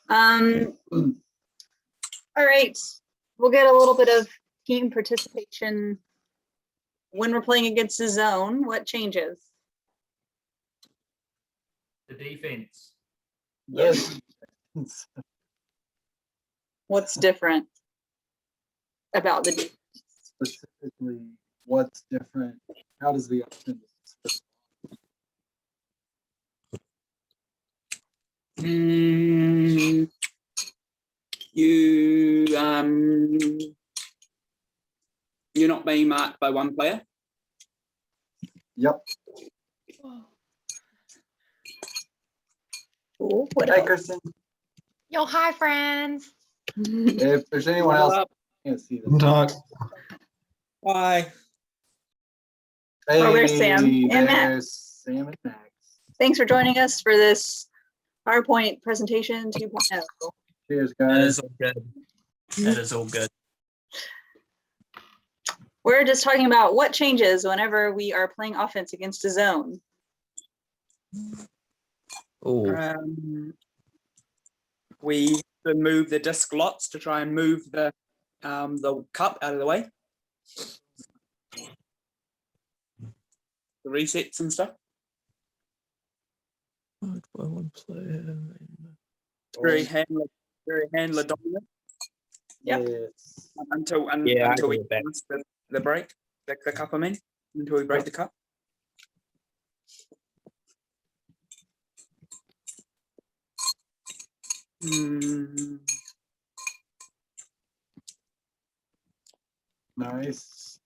All right, we'll get a little bit of team participation when we're playing against the zone. What changes? The defense. Yes. What's different about the defense? Specifically, what's different? How does the offense? You're not being marked by one player. Yep. Cool. What else? Dickerson. Yo, hi, friends. If there's anyone else, I can't see them. Talk. Bye. Hey, Oh, there's Sam and Matt. there's Sam and Max. Thanks for joining us for this PowerPoint presentation 2.0. Cheers, That guys. is all good. That is all good. We're just talking about what changes whenever we are playing offense against a zone. We move the disc lots to try and move the cup out of the way. The resets and stuff. Very handler dominant. Yep. Yes. Until Yeah, I until we agree with that. pass the break, the cup. I mean, until we break the cup. Nice.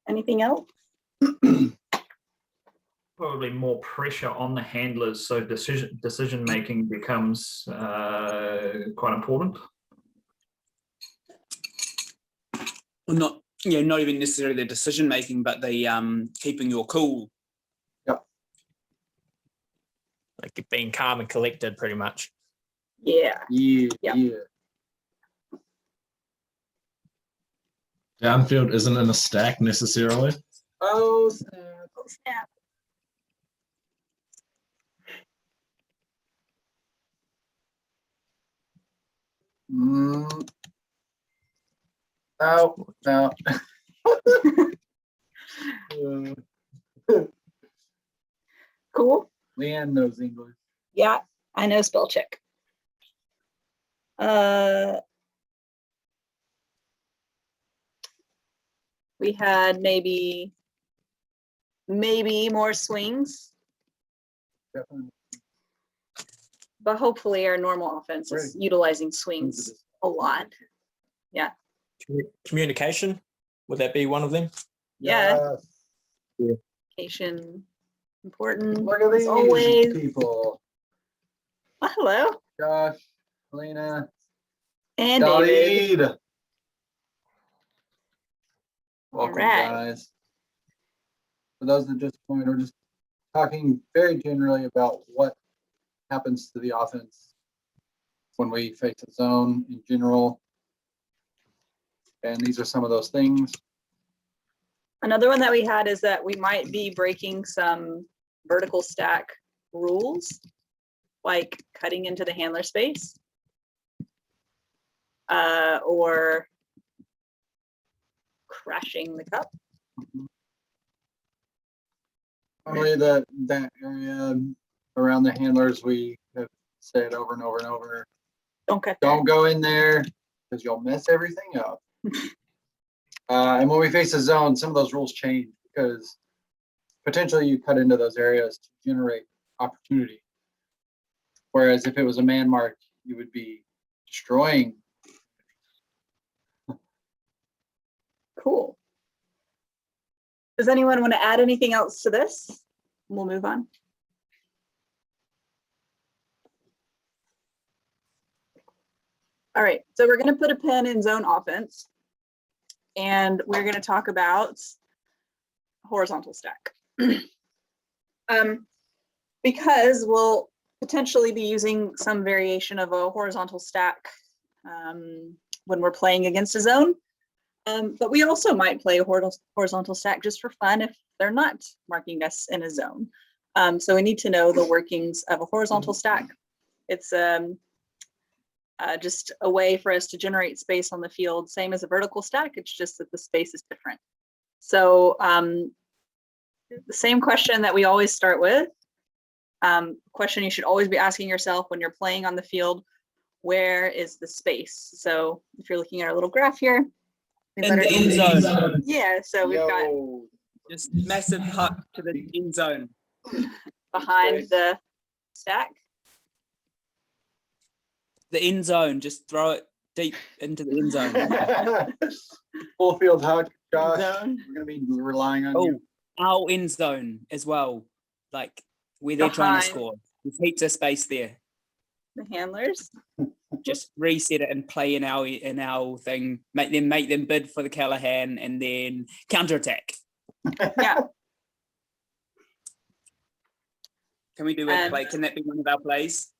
Anything else? Probably more pressure on the handlers, so decision making becomes quite important. Well, not even necessarily the decision making, but the keeping your cool. Like being calm and collected, pretty much. Yeah. Yeah. Yep. Yeah. Downfield isn't in a stack necessarily. Oh, snap. Oh, snap. Ow. No. Cool. Leanne knows English. Yeah, I know spell check. We had maybe more swings, Definitely. but hopefully our normal offense is utilizing swings a lot. Yeah. Communication, would that be one of them? Yeah. Yes. Communication important. Look at as these always. people. Oh, hello. Josh, Lena, And David. David. Welcome, right. guys. For those that just joined, we're just talking very generally about what happens to the offense when we face a zone in general. And these are some of those things. Another one that we had is that we might be breaking some vertical stack rules, like cutting into the handler space, or crashing the cup. Probably that area around the handlers, we have said over and over and over, Don't cut. don't go in there because you'll mess everything up. And when we face a zone, some of those rules change because potentially you cut into those areas to generate opportunity. Whereas if it was a man mark, you would be destroying. Cool. Does anyone want to add anything else to this? We'll move on. All right, so we're going to put a pin in zone offense, and we're going to talk about horizontal stack. Because we'll potentially be using some variation of a horizontal stack when we're playing against a zone. But we also might play a horizontal stack just for fun if they're not marking us in a zone. So we need to know the workings of a horizontal stack. It's just a way for us to generate space on the field, same as a vertical stack, it's just that the space is different. So the same question that we always start with, question you should always be asking yourself when you're playing on the field, where is the space? So if you're looking at our little graph here, we've In got the our- end zone. Yeah, so we've got Yo, Just massive puck to the end zone. behind the stack. The end zone. Just throw it deep into the end zone. full field hug, Josh. Zone. We're gonna be relying on Oh, you. our end zone as well. Like where they're trying to Behind. score. There's heaps of space there. The handlers. Just reset it and play in our thing. Make them bid for the Callahan and then counterattack. Yeah. Can we do a And- play? Can that be one of our plays?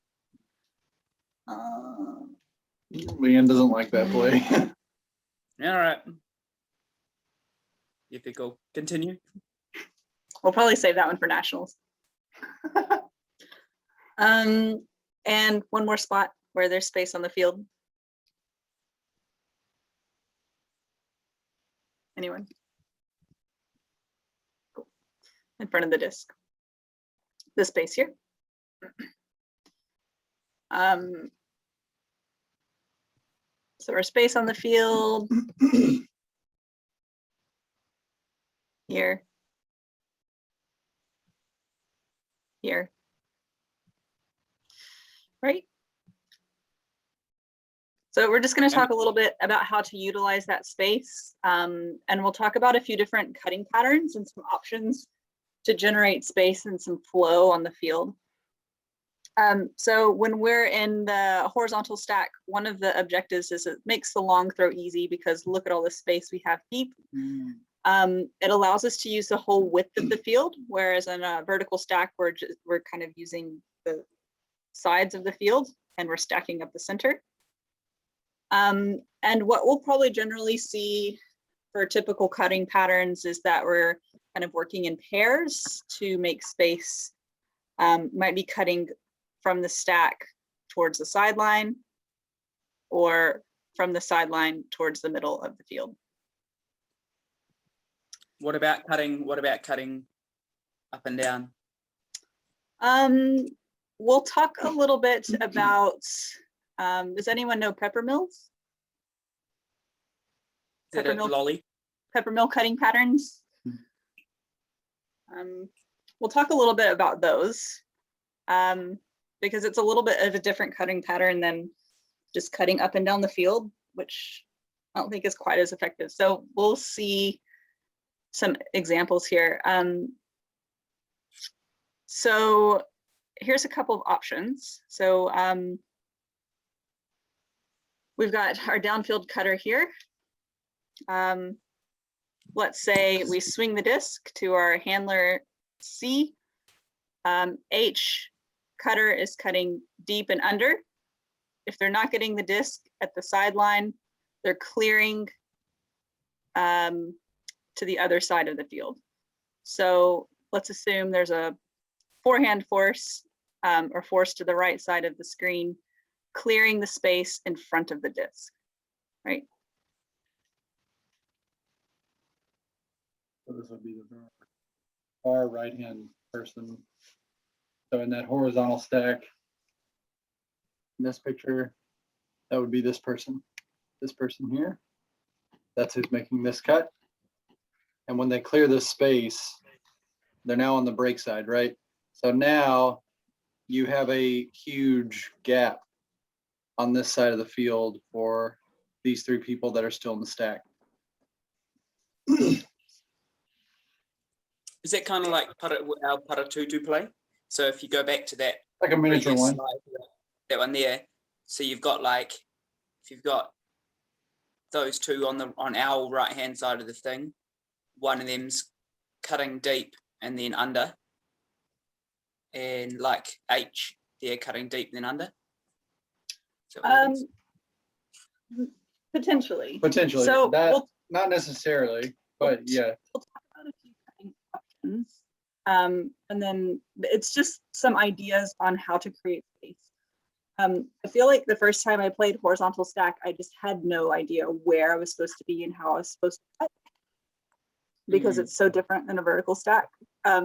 Leanne doesn't like that play. All right. Ethical. Continue. We'll probably save that one for nationals. And one more spot where there's space on the field. Anyone? Cool. In front of the disc. This space here. So our space on the field. Here. Here. Right. So we're just going to talk a little bit about how to utilize that space. And we'll talk about a few different cutting patterns and some options to generate space and some flow on the field. So when we're in the horizontal stack, one of the objectives is it makes the long throw easy because look at all the space we have deep. It allows us to use the whole width of the field, whereas in a vertical stack, we're kind of using the sides of the field and we're stacking up the center. And what we'll probably generally see for typical cutting patterns is that we're kind of working in pairs to make space. Might be cutting from the stack towards the sideline or from the sideline towards the middle of the field. What about cutting up and down? We'll talk a little bit about, does anyone know pepper mills? Is it a Peppermill. lolly? Pepper mill cutting patterns? We'll talk a little bit about those because it's a little bit of a different cutting pattern than just cutting up and down the field, which I don't think is quite as effective. So we'll see some examples here. So here's a couple of options. So we've got our downfield cutter here. Let's say we swing the disc to our handler C. H cutter is cutting deep and under. If they're not getting the disc at the sideline, they're clearing to the other side of the field. So let's assume there's a forehand force or force to the right side of the screen, clearing the space in front of the disc, right? So this would be the far right-hand person. So in that horizontal stack, in this picture, that would be this person here. That's who's making this cut. And when they clear this space, they're now on the break side, right? So now you have a huge gap on this side of the field for these three people that are still in the stack. Is that kind of like our Paratutu play? So if you go back to that Like a miniature previous one. slide, that one there. So you've got like, if you've got those two on our right hand side of the thing, one of them's cutting deep and then under, and like H, they're cutting deep then under. So Potentially. Potentially, So that we'll not necessarily, but yeah. talk about a few cutting options. And then it's just some ideas on how to create space. I feel like the first time I played horizontal stack, I just had no idea where I was supposed to be and how I was supposed to cut because it's so different than a vertical stack.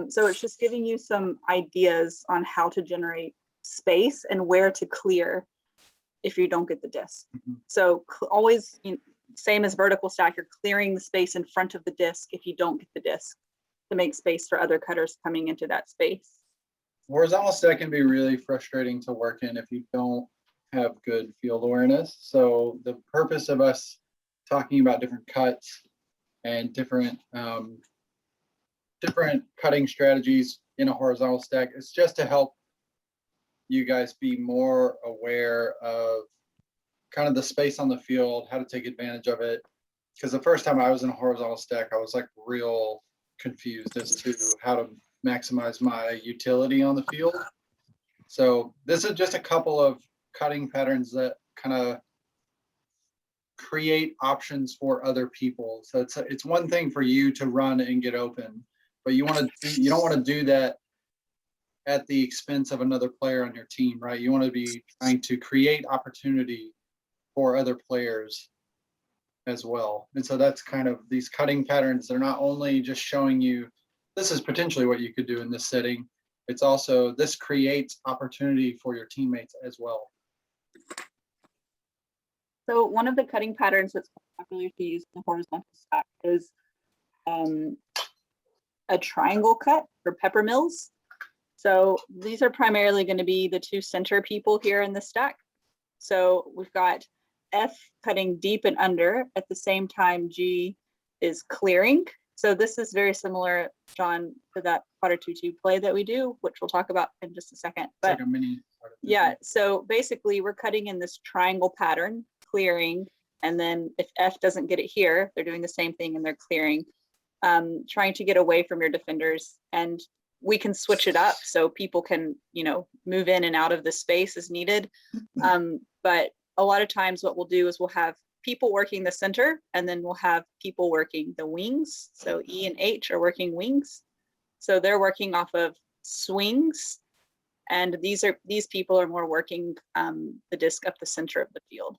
So it's just giving you some ideas on how to generate space and where to clear if you don't get the disc. So always, same as vertical stack, you're clearing the space in front of the disc if you don't get the disc to make space for other cutters coming into that space. Horizontal stack can be really frustrating to work in if you don't have good field awareness. So the purpose of us talking about different cuts and different cutting strategies in a horizontal stack is just to help you guys be more aware of kind of the space on the field, how to take advantage of it. Because the first time I was in a horizontal stack, I was like real confused as to how to maximize my utility on the field. So this is just a couple of cutting patterns that kind of create options for other people. So it's one thing for you to run and get open, but you don't want to do that at the expense of another player on your team, right? You want to be trying to create opportunity for other players as well. And so that's kind of these cutting patterns. They're not only just showing you this is potentially what you could do in this setting. It's also, this creates opportunity for your teammates as well. So one of the cutting patterns that's popular to use in the horizontal stack is a triangle cut for pepper mills. So these are primarily going to be the two center people here in the stack. So we've got F cutting deep and under at the same time G is clearing. So this is very similar, John, to that Potter 2-2 play that we do, which we'll talk about in just a second. But It's like a mini. yeah, so basically we're cutting in this triangle pattern, clearing, and then if F doesn't get it here, they're doing the same thing and they're clearing, trying to get away from your defenders. And we can switch it up so people can, move in and out of the space as needed. But a lot of times what we'll do is we'll have people working the center and then we'll have people working the wings. So E and H are working wings. So they're working off of swings. And these people are more working the disc up the center of the field.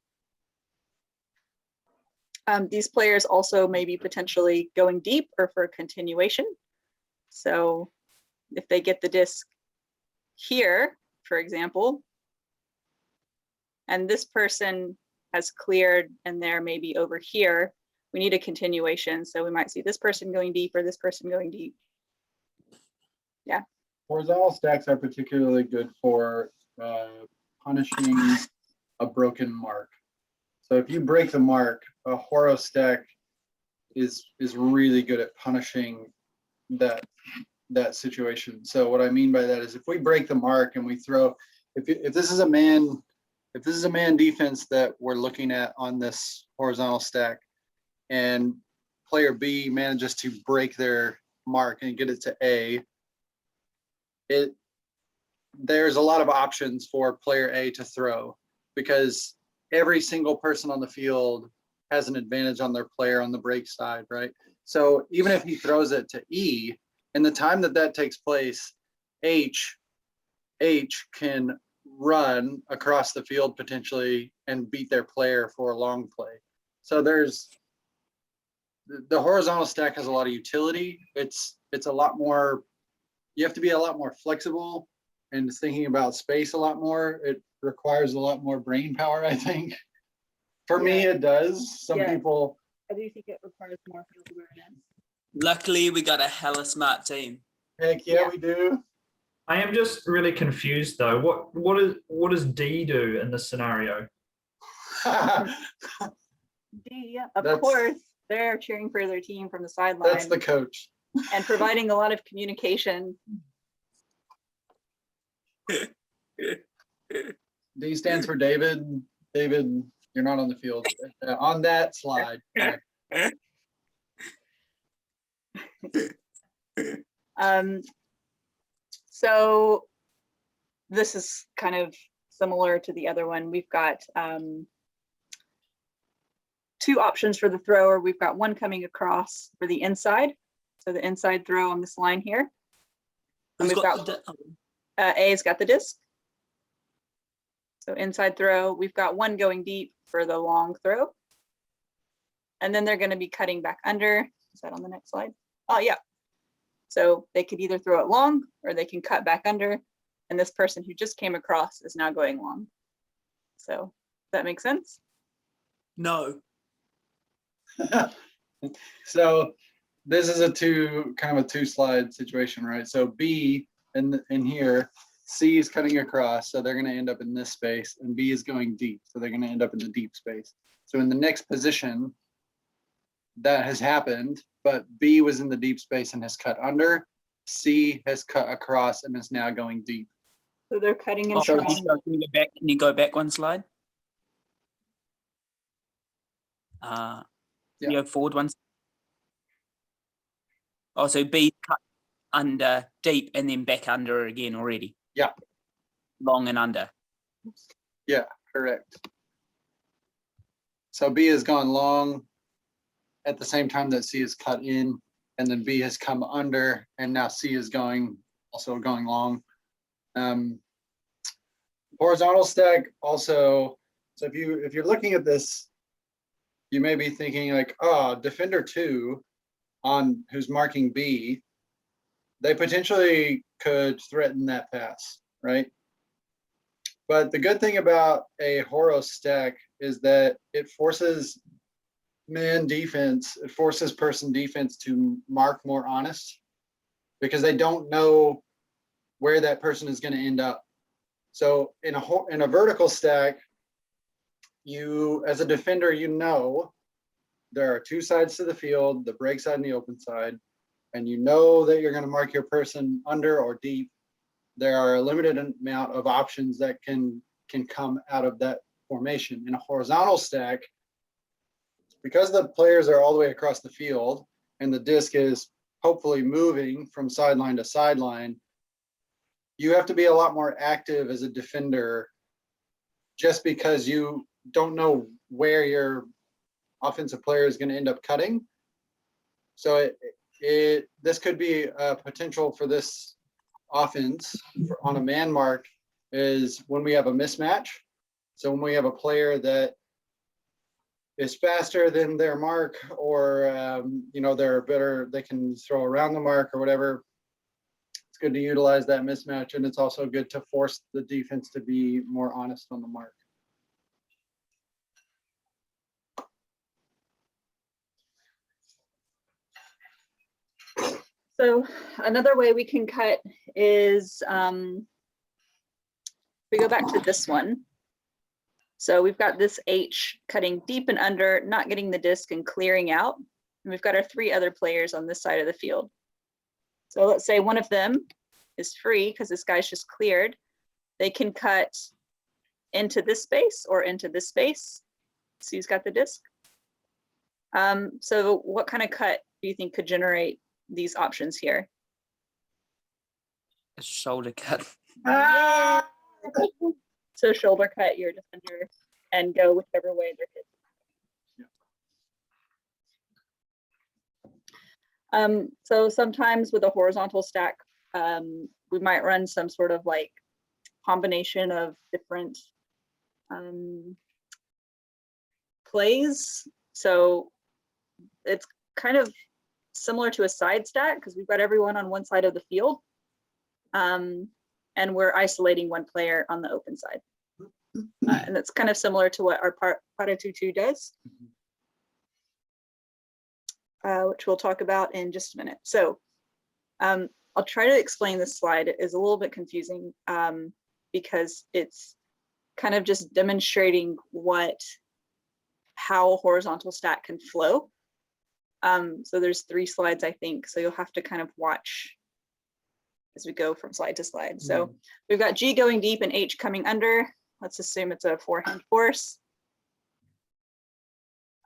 These players also may be potentially going deep or for a continuation. So if they get the disc here, for example, and this person has cleared and they're maybe over here, we need a continuation. So we might see this person going deep or this person going deep. Yeah. Horizontal stacks are particularly good for punishing a broken mark. So if you break the mark, a horo stack is really good at punishing that situation. So what I mean by that is if we break the mark and we throw, if this is a man defense that we're looking at on this horizontal stack, and player B manages to break their mark and get it to A, there's a lot of options for player A to throw because every single person on the field has an advantage on their player on the break side, right? So even if he throws it to E, in the time that takes place, H can run across the field potentially and beat their player for a long play. So the horizontal stack has a lot of utility. It's a lot more, you have to be a lot more flexible and thinking about space a lot more. It requires a lot more brain power, I think. For me, it does. Some people. I do think it requires more field awareness. Luckily, we got a hella smart team. Heck yeah, we do. I am just really confused though. What does D do in this scenario? D, of course, they're cheering for their team from the sideline. That's the coach. And providing a lot of communication. D stands for David. David, you're not on the field. On that slide. So this is kind of similar to the other one. We've got two options for the thrower. We've got one coming across for the inside. So the inside throw on this line here. And we've got A's got the disc. So inside throw, we've got one going deep for the long throw. And then they're going to be cutting back under. Is that on the next slide? Oh, yeah. So they could either throw it long or they can cut back under. And this person who just came across is now going long. So does that make sense? No. So this is a kind of a two slide situation, right? So B in here, C is cutting across, so they're going to end up in this space, and B is going deep, so they're going to end up in the deep space. So in the next position, that has happened, but B was in the deep space and has cut under. C has cut across and is now going deep. So they're cutting and Oh, trying. can you go back one slide? Yeah. You go forward one. Oh, so B cut under deep and then back under again already. Yeah. Long and under. Yeah, correct. So B has gone long at the same time that C is cut in, and then B has come under, and now C is also going long. Horizontal stack also, so if you're looking at this, you may be thinking like, oh, defender 2 on who's marking B, they potentially could threaten that pass, right? But the good thing about a horo stack is that it forces man defense, it forces person defense to mark more honest, because they don't know where that person is going to end up. So in a vertical stack, you as a defender, you know there are two sides to the field, the break side and the open side, and you know that you're going to mark your person under or deep. There are a limited amount of options that can come out of that formation. In a horizontal stack, because the players are all the way across the field and the disc is hopefully moving from sideline to sideline, you have to be a lot more active as a defender, just because you don't know where your offensive player is going to end up cutting. So this could be a potential for this offense on a man mark is when we have a mismatch. So when we have a player that is faster than their mark, or they're better, they can throw around the mark or whatever, it's good to utilize that mismatch, and it's also good to force the defense to be more honest on the mark. So another way we can cut is we go back to this one. So we've got this H cutting deep and under, not getting the disc and clearing out. And we've got our 3 other players on this side of the field. So let's say one of them is free because this guy's just cleared. They can cut into this space or into this space. So he's got the disc. So what kind of cut do you think could generate these options here? A shoulder cut. Ah! So shoulder cut your defender and go whichever way they're hit. So sometimes with a horizontal stack, we might run some sort of like combination of different plays. So it's kind of similar to a side stack because we've got everyone on one side of the field, and we're isolating one player on the open side. And that's kind of similar to what our Para 2-2 does, which we'll talk about in just a minute. So I'll try to explain this slide. It is a little bit confusing because it's kind of just demonstrating how a horizontal stack can flow. So there's 3 slides, I think, so you'll have to kind of watch as we go from slide to slide. So we've got G going deep and H coming under. Let's assume it's a forehand force.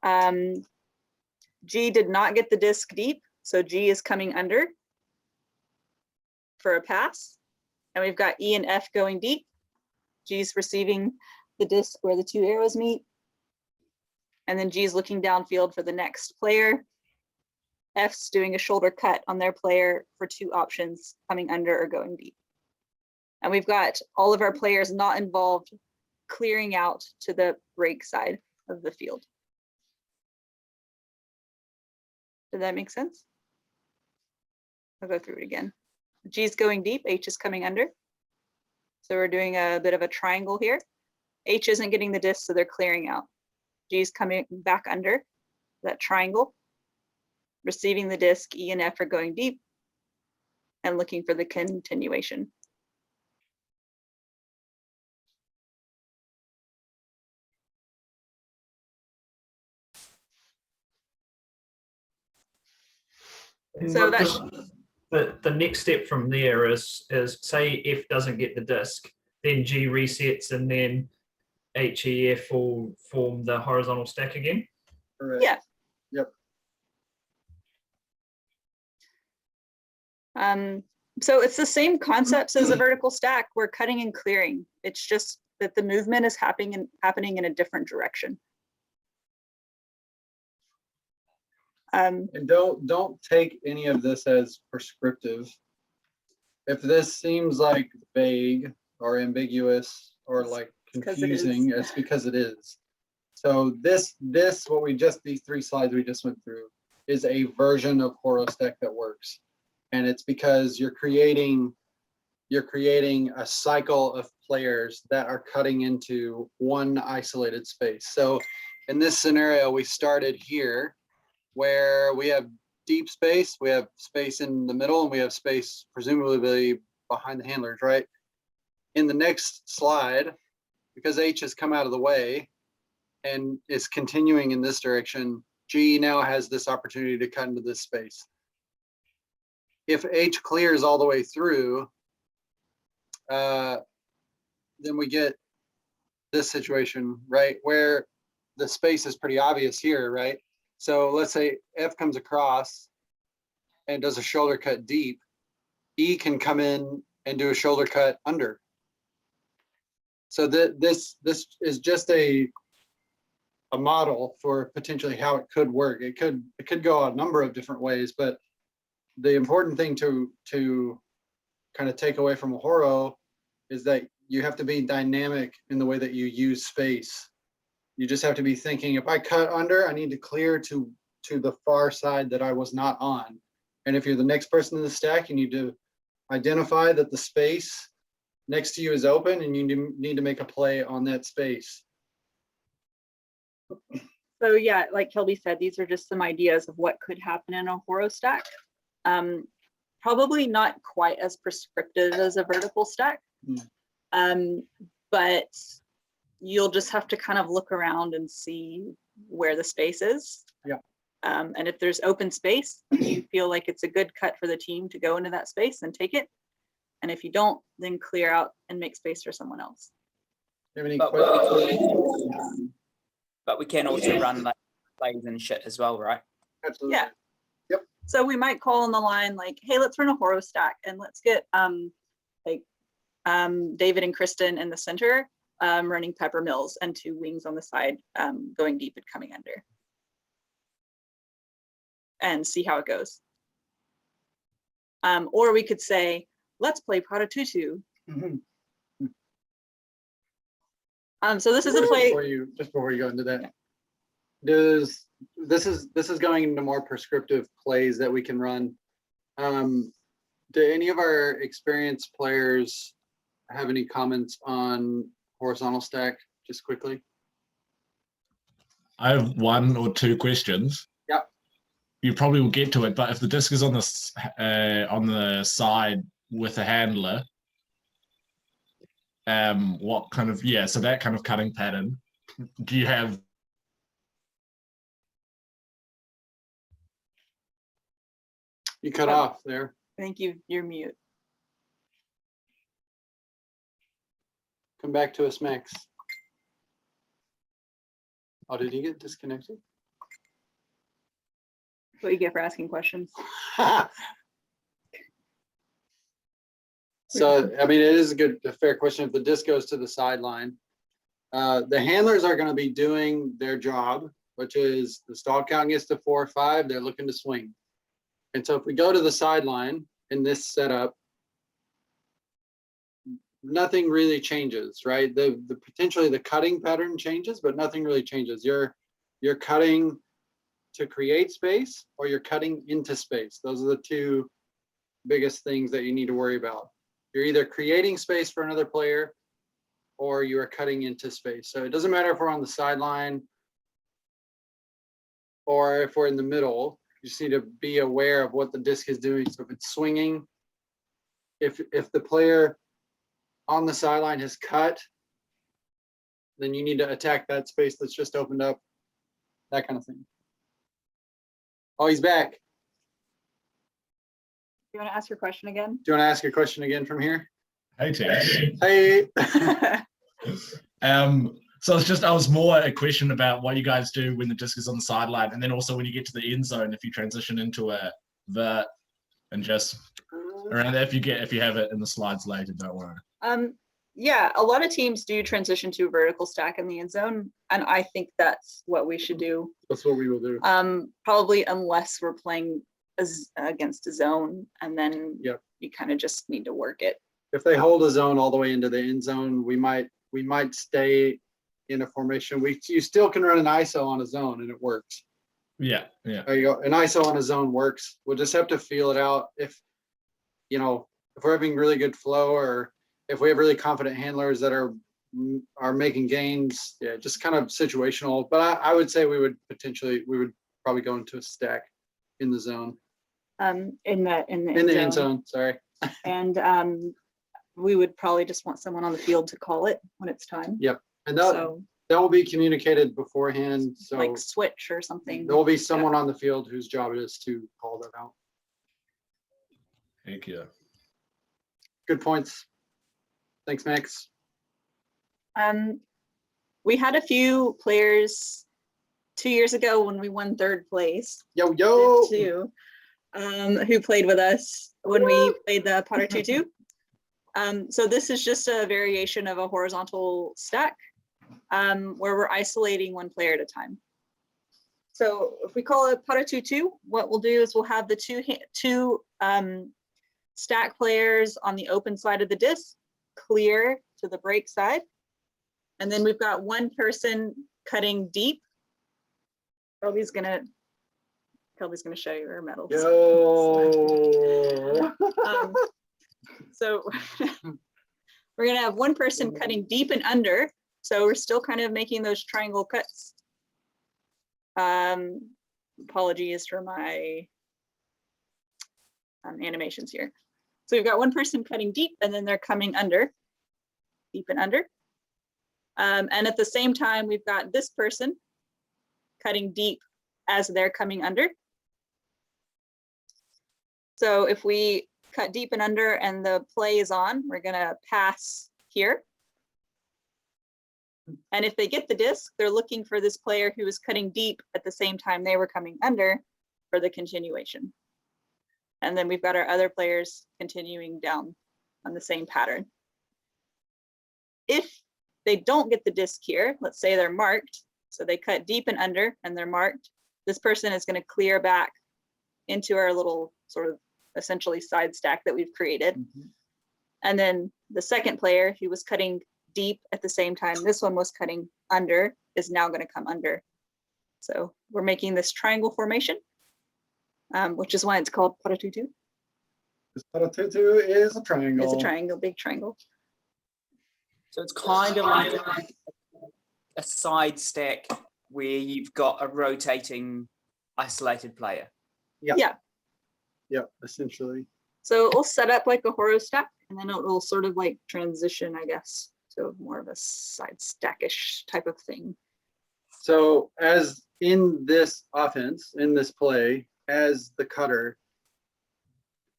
G did not get the disc deep, so G is coming under for a pass. And we've got E and F going deep. G's receiving the disc where the 2 arrows meet. And then G's looking downfield for the next player. F's doing a shoulder cut on their player for 2 options, coming under or going deep. And we've got all of our players not involved clearing out to the break side of the field. Did that make sense? I'll go through it again. G is going deep, H is coming under. So we're doing a bit of a triangle here. H isn't getting the disc, so they're clearing out. G is coming back under that triangle, receiving the disc. E and F are going deep and looking for the continuation. So Look, that the next step from there is say F doesn't get the disc, then G resets, and then H, E, F will form the horizontal stack again. Correct. Yeah. Yep. So it's the same concepts as a vertical stack. We're cutting and clearing. It's just that the movement is happening in a different direction. And don't take any of this as prescriptive. If this seems like vague or ambiguous or like 'cause it is. confusing, it's because it is. So this these 3 slides we just went through is a version of HoroStack that works. And it's because you're creating a cycle of players that are cutting into one isolated space. So in this scenario, we started here where we have deep space, we have space in the middle, and we have space presumably behind the handlers, right? In the next slide, because H has come out of the way and is continuing in this direction, G now has this opportunity to cut into this space. If H clears all the way through, then we get this situation, right? Where the space is pretty obvious here, right? So let's say F comes across and does a shoulder cut deep. E can come in and do a shoulder cut under. So this is just a model for potentially how it could work. It could go a number of different ways, but the important thing to kind of take away from a horo is that you have to be dynamic in the way that you use space. You just have to be thinking, if I cut under, I need to clear to the far side that I was not on. And if you're the next person in the stack, you need to identify that the space next to you is open and you need to make a play on that space. So yeah, like Kelby said, these are just some ideas of what could happen in a horo stack. Probably not quite as prescriptive as a vertical stack, but you'll just have to kind of look around and see where the space is. Yeah. And if there's open space, you feel like it's a good cut for the team to go into that space and take it. And if you don't, then clear out and make space for someone else. Do you have any But questions? But we can also run like plays and shit as well, right? Absolutely. Yeah. So we might call on the line like, hey, let's run a horo stack and let's get David and Kristen in the center running pepper mills and 2 wings on the side going deep and coming under. And see how it goes. Or we could say, let's play Paratutu. So this is a play. Just before you go into that, Yeah. This is going into more prescriptive plays that we can run. Do any of our experienced players have any comments on horizontal stack, just quickly? I have 1 or 2 questions. Yep. You probably will get to it, but if the disc is on the side with a handler, what kind of, so that kind of cutting pattern, do you have? You cut off there. I think you're mute. Come back to us, Max. Oh, did he get disconnected? What you get for asking questions. So, I mean, it is a fair question. If the disc goes to the sideline, the handlers are going to be doing their job, which is the stall count gets to 4 or 5, they're looking to swing. And so if we go to the sideline in this setup, nothing really changes, right? The potentially the cutting pattern changes, but nothing really changes. You're cutting to create space, or you're cutting into space. Those are the two biggest things that you need to worry about. You're either creating space for another player, or you are cutting into space. So it doesn't matter if we're on the sideline or if we're in the middle. You just need to be aware of what the disc is doing. So if it's swinging, if the player on the sideline has cut, then you need to attack that space that's just opened up, that kind of thing. Oh, he's back. Do You want to ask your question again? you want to ask your question again from here? Hey, team. Hey. So it's just, I was more a question about what you guys do when the disc is on the sideline, and then also when you get to the end zone, if you transition into a vert, and just around there, if you have it in the slides later, don't worry. Yeah, a lot of teams do transition to a vertical stack in the end zone, and I think that's what we should do. That's what we will do. Probably unless we're playing against a zone, and then Yep. you kind of just need to work it. If they hold a zone all the way into the end zone, we might stay in a formation. You still can run an ISO on a zone and it works. Yeah. There you go. An ISO on a zone works. We'll just have to feel it out. If we're having really good flow, or if we have really confident handlers that are making gains, yeah, just kind of situational. But I would say we would probably go into a stack in the zone. In the End zone, sorry. And we would probably just want someone on the field to call it when it's time. Yep. And So that will be communicated beforehand. So like switch or something. there will be someone on the field whose job it is to call that out. Thank you. Good points. Thanks, Max. We had a few players 2 years ago when we won third place. Yo. Too, who played with us when we played the Potter 2-2. So this is just a variation of a horizontal stack where we're isolating one player at a time. So if we call it Potter 2-2, what we'll do is we'll have the two stack players on the open side of the disc clear to the break side. And then we've got one person cutting deep. Kelby's gonna show you her medals. Yo. So we're gonna have one person cutting deep and under. So we're still kind of making those triangle cuts. Apologies for my animations here. So we've got one person cutting deep, and then they're coming under, deep and under. And at the same time, we've got this person cutting deep as they're coming under. So if we cut deep and under and the play is on, we're gonna pass here. And if they get the disc, they're looking for this player who was cutting deep at the same time they were coming under for the continuation. And then we've got our other players continuing down on the same pattern. If they don't get the disc here, let's say they're marked, so they cut deep and under and they're marked, this person is going to clear back into our little sort of essentially side stack that we've created. Mhm. And then the second player who was cutting deep at the same time this one was cutting under is now going to come under. So we're making this triangle formation, which is why it's called Potter 2-2. This Potter 2-2 is a triangle. It's a triangle, big triangle. So it's kind of like a side stack where you've got a rotating isolated player. Yeah, essentially. So it'll set up like a horo stack, and then it'll sort of like transition, I guess, to more of a side stackish type of thing. So as in this offense, in this play, as the cutter,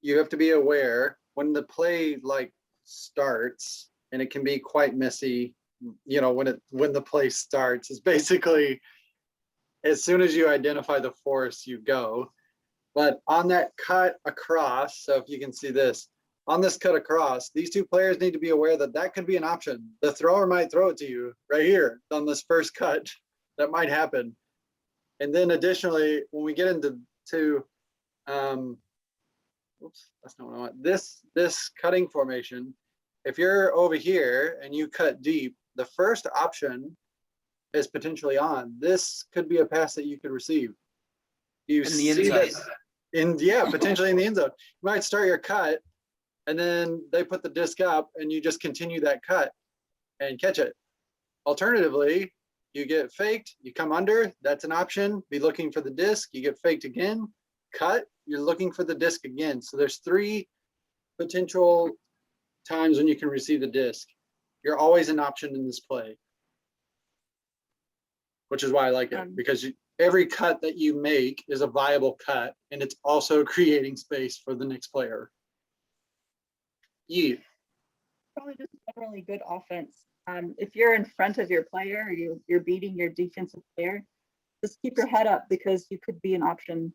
you have to be aware when the play like starts, and it can be quite messy, when the play starts, is basically as soon as you identify the force, you go. But on that cut across, so if you can see this, on this cut across, these two players need to be aware that that could be an option. The thrower might throw it to you right here on this first cut. That might happen. And then additionally, when we get into oops, that's not what I want. This cutting formation, if you're over here and you cut deep, the first option is potentially on. This could be a pass that you could receive. You In the end see that zone. yeah, potentially in the end zone. You might start your cut and then they put the disc up and you just continue that cut and catch it. Alternatively, you get faked, you come under, that's an option. Be looking for the disc, you get faked again, cut, you're looking for the disc again. So there's 3 potential times when you can receive the disc. You're always an option in this play, which is why I like it, because every cut that you make is a viable cut, and it's also creating space for the next player. Yeah. Probably just generally good offense. If you're in front of your player, or you're beating your defensive player, just keep your head up because you could be an option.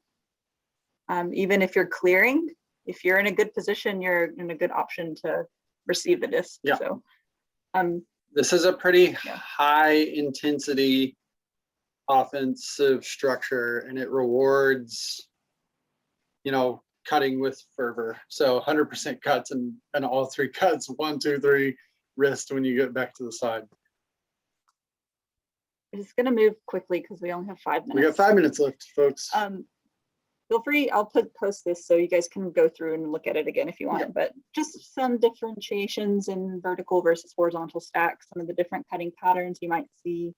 Even if you're clearing, if you're in a good position, you're in a good option to receive the disc. Yeah. So, This is a pretty Yeah. high intensity offensive structure, and it rewards, cutting with fervor. So 100% cuts and all 3 cuts, 1, 2, 3, wrist when you get back to the side. I'm just gonna move quickly because we only have 5 minutes. We got 5 minutes left, folks. Feel free, I'll post this so you guys can go through and look at it again if you want, Yeah. but just some differentiations in vertical versus horizontal stacks, some of the different cutting patterns you might see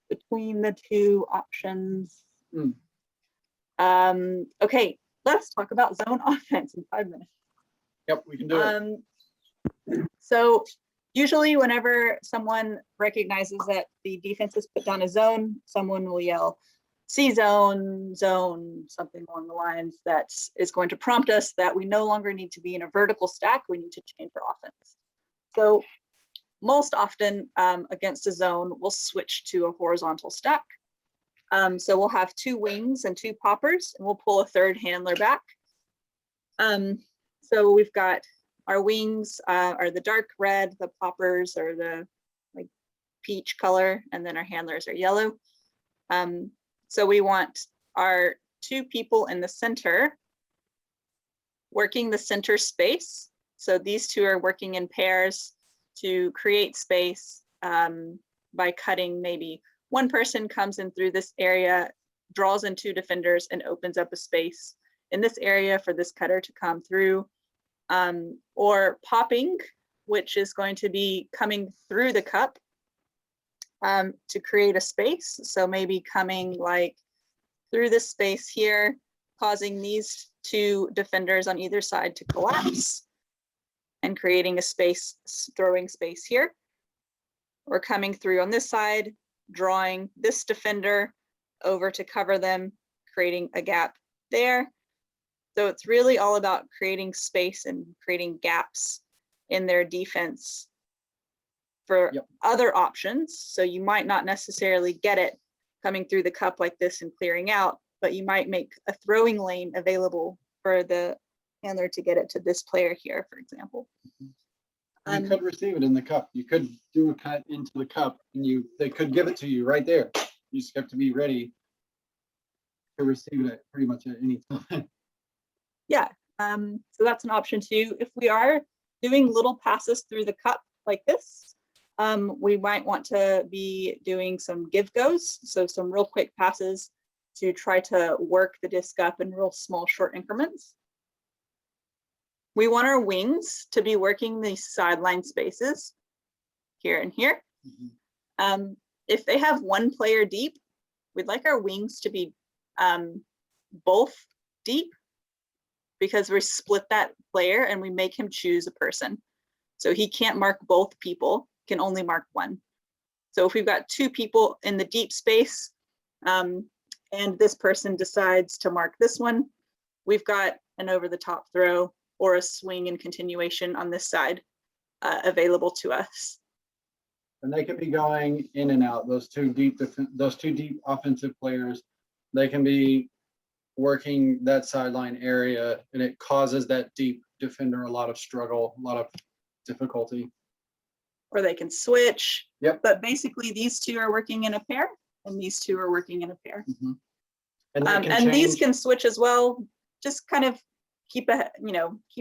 between the 2 options. Okay, let's talk about zone offense in 5 minutes. Yep, we can do it. So usually whenever someone recognizes that the defense has put down a zone, someone will yell, C zone, something along the lines that is going to prompt us that we no longer need to be in a vertical stack, we need to change our offense. So most often against a zone, we'll switch to a horizontal stack. So we'll have 2 wings and 2 poppers, and we'll pull a 3rd handler back. So we've got our wings are the dark red, the poppers are the like peach color, and then our handlers are yellow. So we want our 2 people in the center working the center space. So these 2 are working in pairs to create space by cutting. Maybe one person comes in through this area, draws in 2 defenders, and opens up a space in this area for this cutter to come through. Or popping, which is going to be coming through the cup to create a space. So maybe coming like through this space here, causing these 2 defenders on either side to collapse and creating a space, throwing space here. Or coming through on this side, drawing this defender over to cover them, creating a gap there. So it's really all about creating space and creating gaps in their defense for other options. So you might not necessarily get it coming through the cup like this and clearing out, but you might make a throwing lane available for the handler to get it to this player here, for example. You could receive it in the cup. You could do a cut into the cup, and they could give it to you right there. You just have to be ready to receive it pretty much at any time. Yeah, so that's an option too. If we are doing little passes through the cup like this, we might want to be doing some give goes. So some real quick passes to try to work the disc up in real small short increments. We want our wings to be working these sideline spaces here and here. If they have 1 player deep, we'd like our wings to be both deep, because we split that player and we make him choose a person. So he can't mark both people, can only mark 1. So if we've got 2 people in the deep space and this person decides to mark this one, we've got an over the top throw or a swing and continuation on this side available to us. And they can be going in and out. Those two deep offensive players, they can be working that sideline area, and it causes that deep defender a lot of struggle, a lot of difficulty. Or they can switch. Yep. But basically these 2 are working in a pair and these 2 are working in a pair. And, that can and these change. can switch as well. Just kind of keep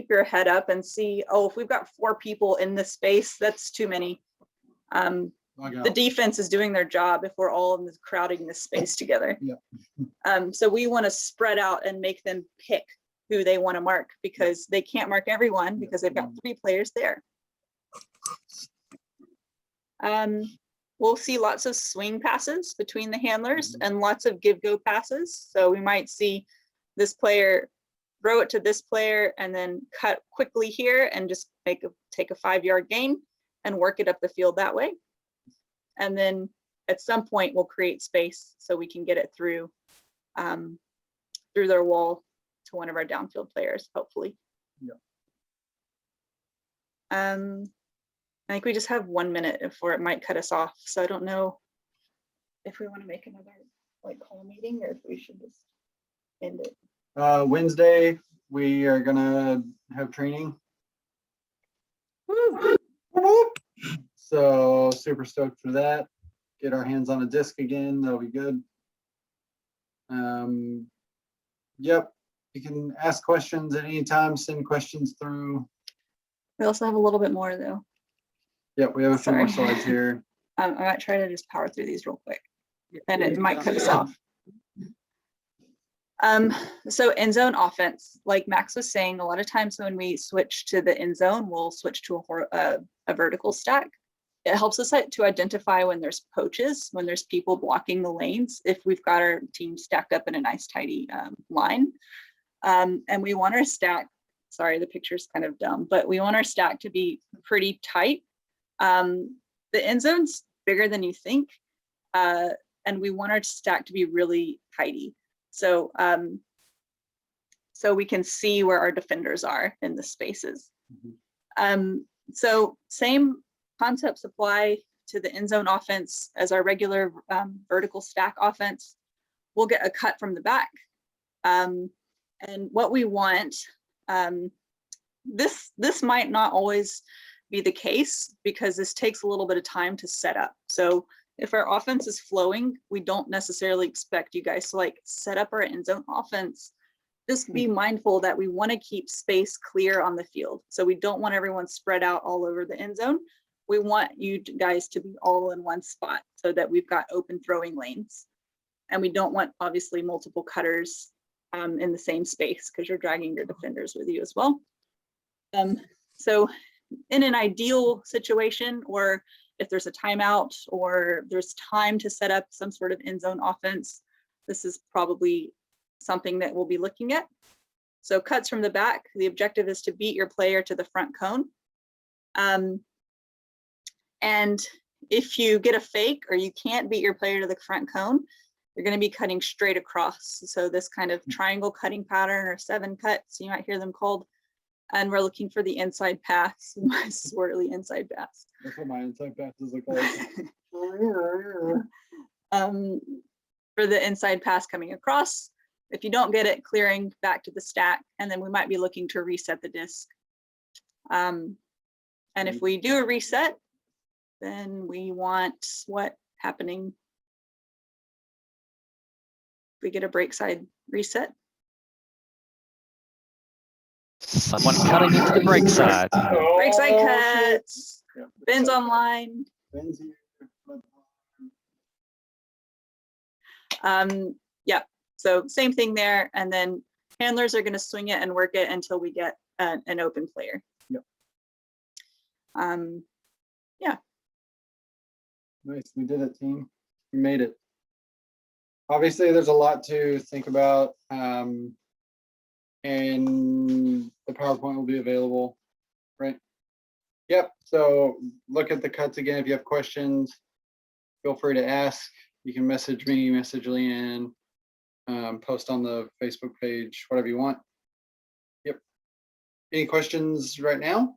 your head up and see, oh, if we've got 4 people in this space, that's too many. The defense is doing their job if we're all crowding this space together. Yeah. So we want to spread out and make them pick who they want to mark, because they can't mark everyone because they've got 3 players there. We'll see lots of swing passes between the handlers and lots of give-go passes. So we might see this player throw it to this player and then cut quickly here and just take a 5-yard gain and work it up the field that way. And then at some point we'll create space so we can get it through their wall to one of our downfield players, hopefully. Yeah. I think we just have 1 minute before it might cut us off. So I don't know if we want to make another call meeting or if we should just end it. Wednesday, we are gonna have training. Woo! So super stoked for that. Get our hands on a disc again. That'll be good. Yep. You can ask questions at any time, send questions through. We also have a little bit more though. Yep, we have a few more Sorry. slides here. I might try to just power through these real quick and it might cut us off. So end zone offense, like Max was saying, a lot of times when we switch to the end zone, we'll switch to a vertical stack. It helps us to identify when there's poaches, when there's people blocking the lanes, if we've got our team stacked up in a nice tidy line. And we want our stack, sorry, the picture's kind of dumb, but we want our stack to be pretty tight. The end zone's bigger than you think, and we want our stack to be really tidy. So, so we can see where our defenders are in the spaces. So same concepts apply to the end zone offense as our regular vertical stack offense. We'll get a cut from the back. And what we want, this might not always be the case because this takes a little bit of time to set up. So if our offense is flowing, we don't necessarily expect you guys to set up our end zone offense. Just be mindful that we want to keep space clear on the field. So we don't want everyone spread out all over the end zone. We want you guys to be all in one spot so that we've got open throwing lanes. And we don't want obviously multiple cutters in the same space because you're dragging your defenders with you as well. So in an ideal situation, or if there's a timeout or there's time to set up some sort of end zone offense, this is probably something that we'll be looking at. So cuts from the back, the objective is to beat your player to the front cone. And if you get a fake or you can't beat your player to the front cone, you're going to be cutting straight across. So this kind of triangle cutting pattern or 7 cuts, you might hear them called. And we're looking for the inside pass, my swirly inside pass. That's what my inside passes look like. For the inside pass coming across, if you don't get it, clearing back to the stack, and then we might be looking to reset the disc. And if we do a reset, then we want what happening? We get a break side reset. Someone cutting into the break side. Break side cuts. Yep. Ben's online. Ben's here. Yeah, so same thing there. And then handlers are going to swing it and work it until we get an open player. Yep. Yeah. Nice, we did it, team. We made it. Obviously, there's a lot to think about, and the PowerPoint will be available, right? Yep, so look at the cuts again. If you have questions, feel free to ask. You can message me, message Leanne, post on the Facebook page, whatever you want. Yep. Any questions right now?